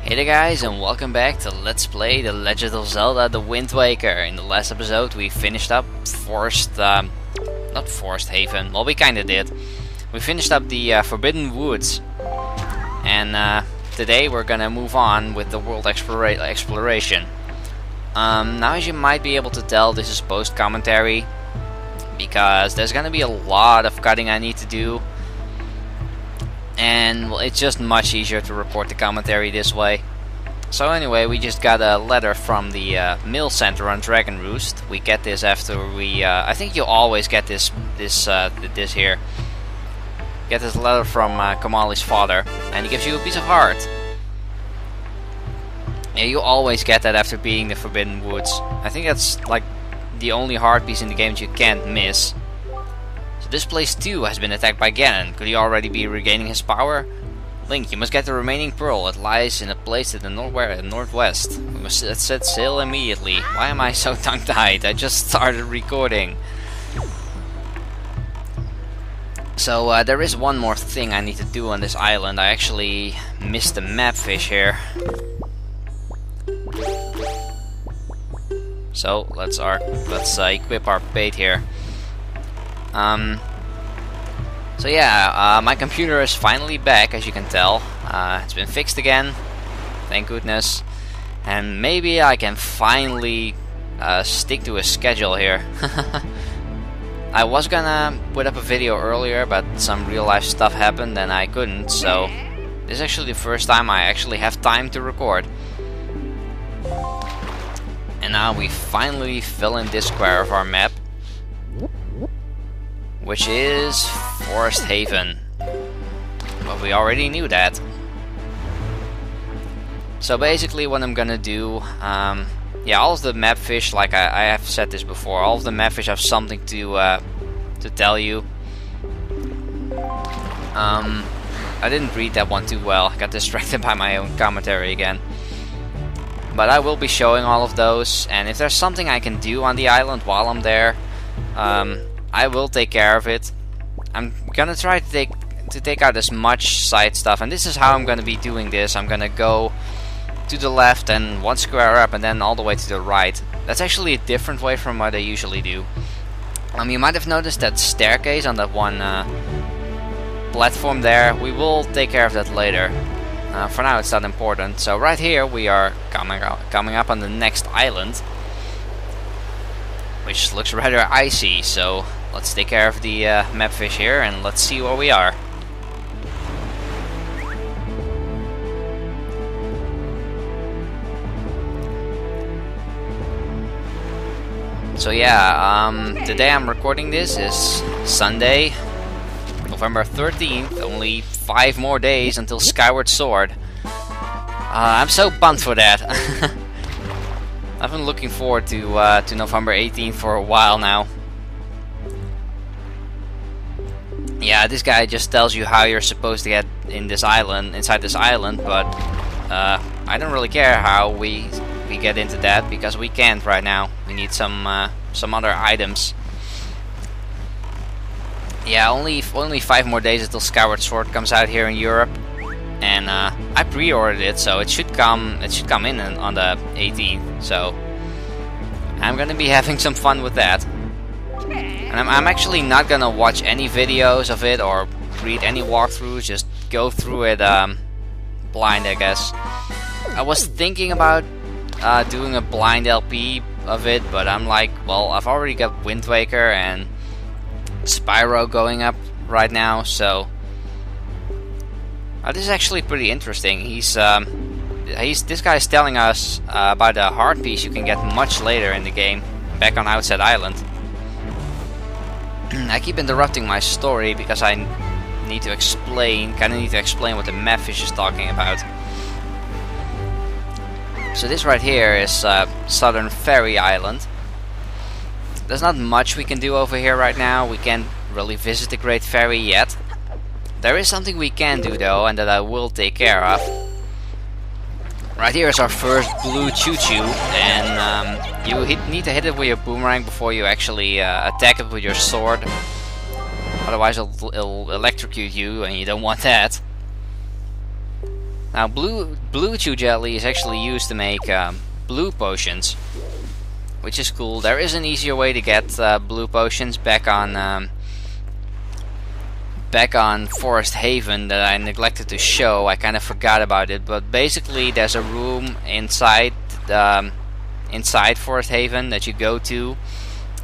Hey there guys, and welcome back to Let's Play The Legend of Zelda The Wind Waker. In the last episode we finished up not Forest Haven, well we kinda did. We finished up the Forbidden Woods. And today we're gonna move on with the world exploration. Now as you might be able to tell, this is post-commentary, because there's gonna be a lot of cutting I need to do. And well, it's just much easier to record the commentary this way. So anyway, we just got a letter from the mail center on Dragon Roost. We get this after we, I think you always get this here. Get this letter from Kamali's father, and he gives you a piece of heart. Yeah, you always get that after beating the Forbidden Woods. I think that's like the only heart piece in the game that you can't miss. So this place too has been attacked by Ganon. Could he already be regaining his power? Link, you must get the remaining pearl. It lies in a place to the northwest. We must set sail immediately. Why am I so tongue-tied? I just started recording. So there is one more thing I need to do on this island. I actually missed the map fish here. So let's equip our bait here. So yeah, my computer is finally back, as you can tell. It's been fixed again, thank goodness. And maybe I can finally stick to a schedule here. I was gonna put up a video earlier, but some real life stuff happened and I couldn't, so this is actually the first time I actually have time to record. And now we finally fill in this square of our map, which is Forest Haven. But we already knew that. So basically what I'm gonna do, yeah, all of the map fish, like I have said this before, all of the map fish have something to tell you. I didn't read that one too well, I got distracted by my own commentary again. But I will be showing all of those, and if there's something I can do on the island while I'm there, I will take care of it. I'm gonna try to take out as much side stuff, and this is how I'm gonna be doing this. I'm gonna go to the left and one square up and then all the way to the right. That's actually a different way from what I usually do. You might have noticed that staircase on that one platform there. We will take care of that later. For now it's not important. So right here we are coming up on the next island, which looks rather icy, so let's take care of the map fish here and let's see where we are. So yeah, the day I'm recording this is Sunday, November 13th, only 5 more days until Skyward Sword. I'm so pumped for that. I've been looking forward to November 18th for a while now. Yeah, this guy just tells you how you're supposed to get inside this island, but I don't really care how we get into that, because we can't right now. We need some other items. Yeah, only 5 more days until Skyward Sword comes out here in Europe. And I pre-ordered it, so it should come in on the 18th. So I'm gonna be having some fun with that. And I'm actually not gonna watch any videos of it or read any walkthroughs. Just go through it blind, I guess. I was thinking about doing a blind LP of it, but I'm like, well, I've already got Wind Waker and Spyro going up right now, so. This is actually pretty interesting. This guy is telling us about a heart piece you can get much later in the game, back on Outset Island. I keep interrupting my story because I need to explain what the map fish is talking about. So this right here is Southern Fairy Island. There's not much we can do over here right now. We can't really visit the Great Fairy yet. There is something we can do though, and that I will take care of. Right here is our first blue choo-choo, and you need to hit it with your boomerang before you actually attack it with your sword. Otherwise it'll electrocute you, and you don't want that. Now blue chew jelly is actually used to make blue potions, which is cool. There is an easier way to get blue potions back on Forest Haven that I neglected to show. I kind of forgot about it, but basically there's a room inside Forest Haven that you go to,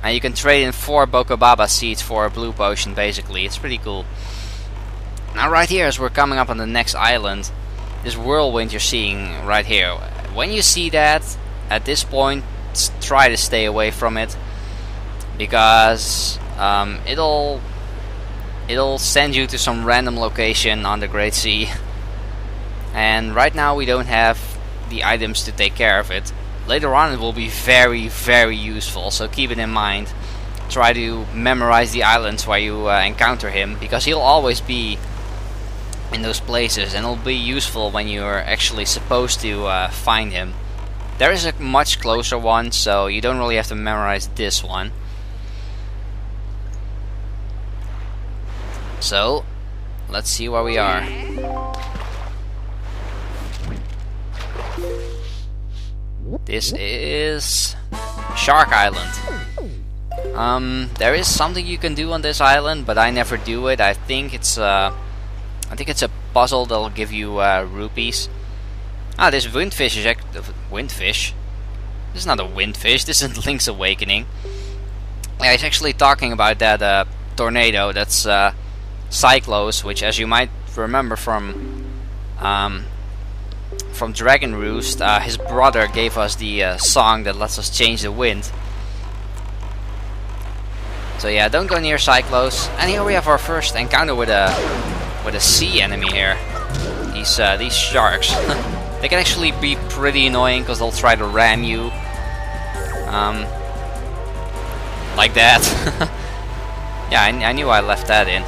and you can trade in 4 Bokobaba seeds for a blue potion. Basically, it's pretty cool. Now right here, as we're coming up on the next island, this whirlwind you're seeing right here, when you see that, at this point, try to stay away from it, because it'll send you to some random location on the Great Sea, and right now we don't have the items to take care of it. Later on it will be very, very useful, so keep it in mind. Try to memorize the islands where you encounter him, because he'll always be in those places, and it'll be useful when you're actually supposed to find him. There is a much closer one, so you don't really have to memorize this one. So, let's see where we are. This is Shark Island. There is something you can do on this island, but I never do it. I think it's a puzzle that'll give you rupees. Ah, this windfish is windfish. This is not a windfish. This is Link's Awakening. Yeah, he's actually talking about that tornado. That's Cyclos, which, as you might remember from Dragon Roost, his brother gave us the song that lets us change the wind. So yeah, don't go near Cyclos. And here we have our first encounter with a sea enemy here. These sharks. They can actually be pretty annoying because they'll try to ram you. Like that. Yeah, I knew I left that in.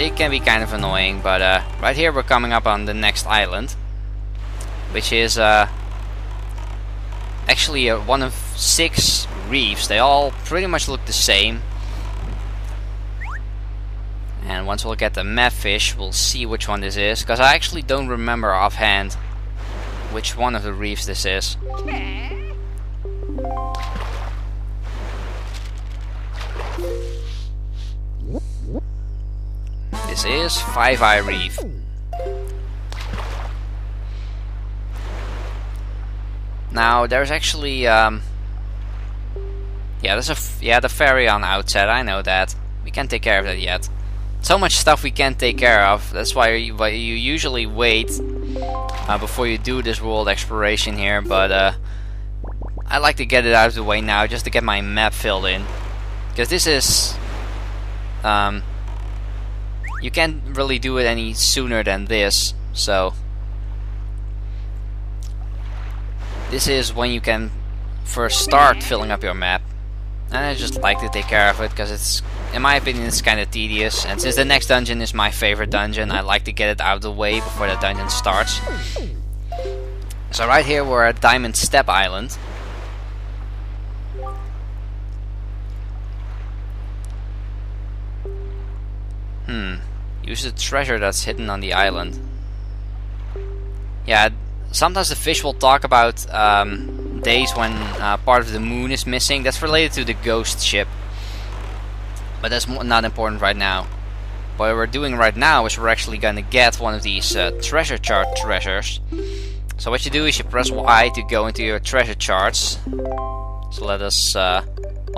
It can be kind of annoying, but right here we're coming up on the next island, which is actually one of 6 reefs. They all pretty much look the same. And once we'll get the map fish, we'll see which one this is, because I actually don't remember offhand which one of the reefs this is. This is Five Eye Reef. Now there's actually there's the ferry on the outside. I know that. We can't take care of that yet. So much stuff we can't take care of. That's why you usually wait before you do this world exploration here. But I like to get it out of the way now, just to get my map filled in, because this is you can't really do it any sooner than this. So this is when you can first start filling up your map. And I just like to take care of it, because it's, in my opinion, it's kind of tedious. And since the next dungeon is my favorite dungeon, I like to get it out of the way before the dungeon starts. So right here we're at Diamond Step Island. Use the treasure that's hidden on the island. Yeah, sometimes the fish will talk about days when part of the moon is missing. That's related to the ghost ship, but that's not important right now. What we're doing right now is we're actually gonna get one of these treasure chart treasures. So what you do is you press Y to go into your treasure charts. So let us well,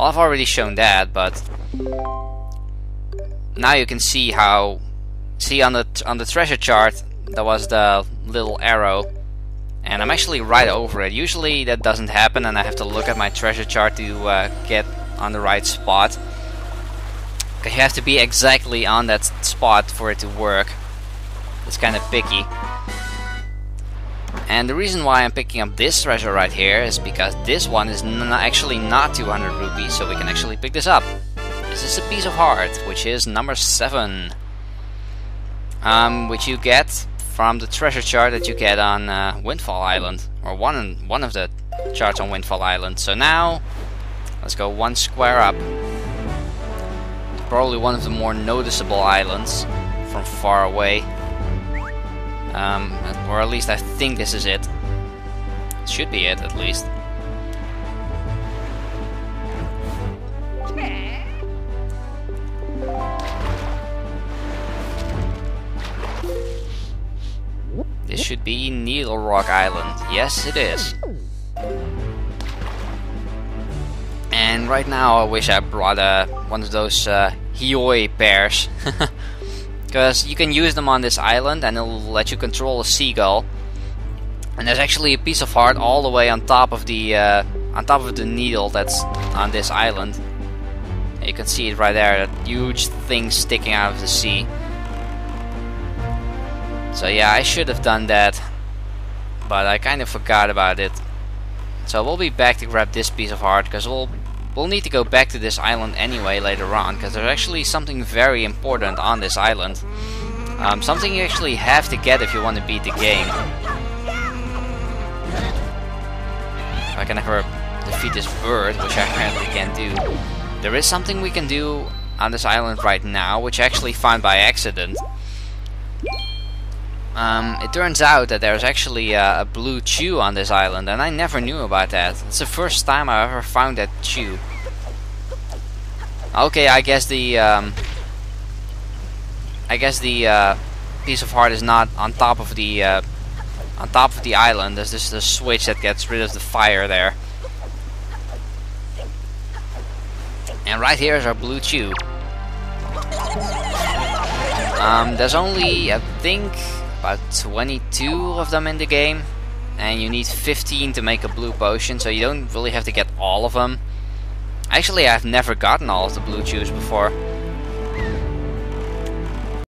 I've already shown that, but now you can see how, on the treasure chart there was the little arrow, and I'm actually right over it. Usually that doesn't happen, and I have to look at my treasure chart to get on the right spot, because you have to be exactly on that spot for it to work. It's kind of picky. And the reason why I'm picking up this treasure right here is because this one is actually not 200 rupees, so we can actually pick this up. This is a piece of heart, which is number 7, which you get from the treasure chart that you get on Windfall Island, or one of the charts on Windfall Island. So now let's go 1 square up. It's probably one of the more noticeable islands from far away. Or at least I think this is it. Should be it, at least. This should be Needle Rock Island. Yes, it is. And right now I wish I brought one of those Heufneutje pears. Because you can use them on this island and it'll let you control a seagull. And there's actually a piece of heart all the way on top of the needle that's on this island. You can see it right there, that huge thing sticking out of the sea. So yeah, I should have done that, but I kind of forgot about it. So we'll be back to grab this piece of heart, because we'll need to go back to this island anyway later on, because there's actually something very important on this island. Something you actually have to get if you want to beat the game. I can never defeat this bird, which I apparently can't do. There is something we can do on this island right now, which I actually found by accident. It turns out that there's actually a blue chew on this island, and I never knew about that. It's the first time I ever found that chew. Okay, I guess the piece of heart is not on top of the island. There's just a switch that gets rid of the fire there. And right here is our blue chew. There's only, I think, about 22 of them in the game, and you need 15 to make a blue potion, so you don't really have to get all of them. Actually, I've never gotten all of the blue chews before.